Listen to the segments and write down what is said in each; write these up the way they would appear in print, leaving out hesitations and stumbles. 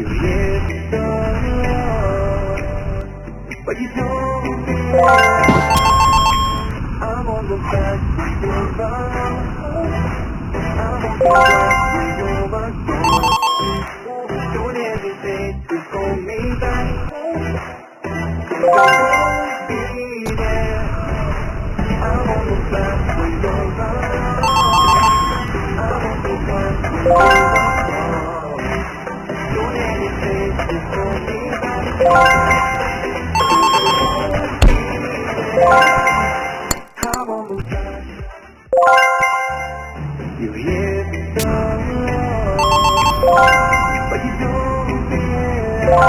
You hit the road, but you told me I'm on the back with your love. I'm on the back with your love. Doing everything to hold me back. You won't be there. I'm on the back with your love. I'm on the back with your love. Doing anything to hold me back. I'm on the back. You hit the road, but you don't feel.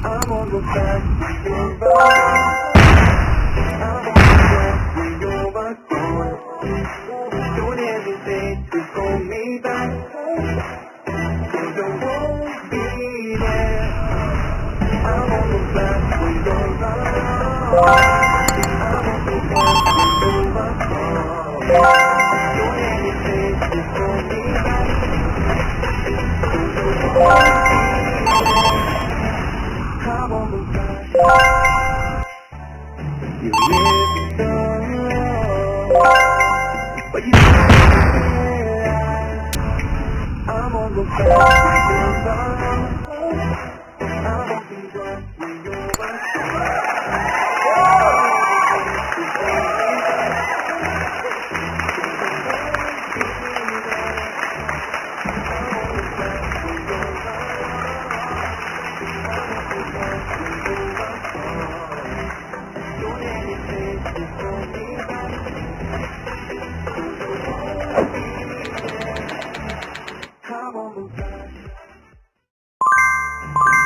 I'm on the back with your love. I'm on the back with your love. Doing everything to hold me back. Cause I won't be there. I'm on the back with your love. I'm on the back with your love. Doing anything to hold me back. Cause I won't be there. I'm on the back. You hit the road, but you don't realize I'm on the back with your love. I'm on the back with your love. Doing anything to hold me back. I'm on the back.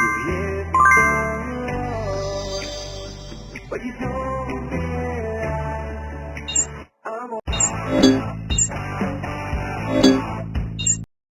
You hit the road, but you don't realize I'm on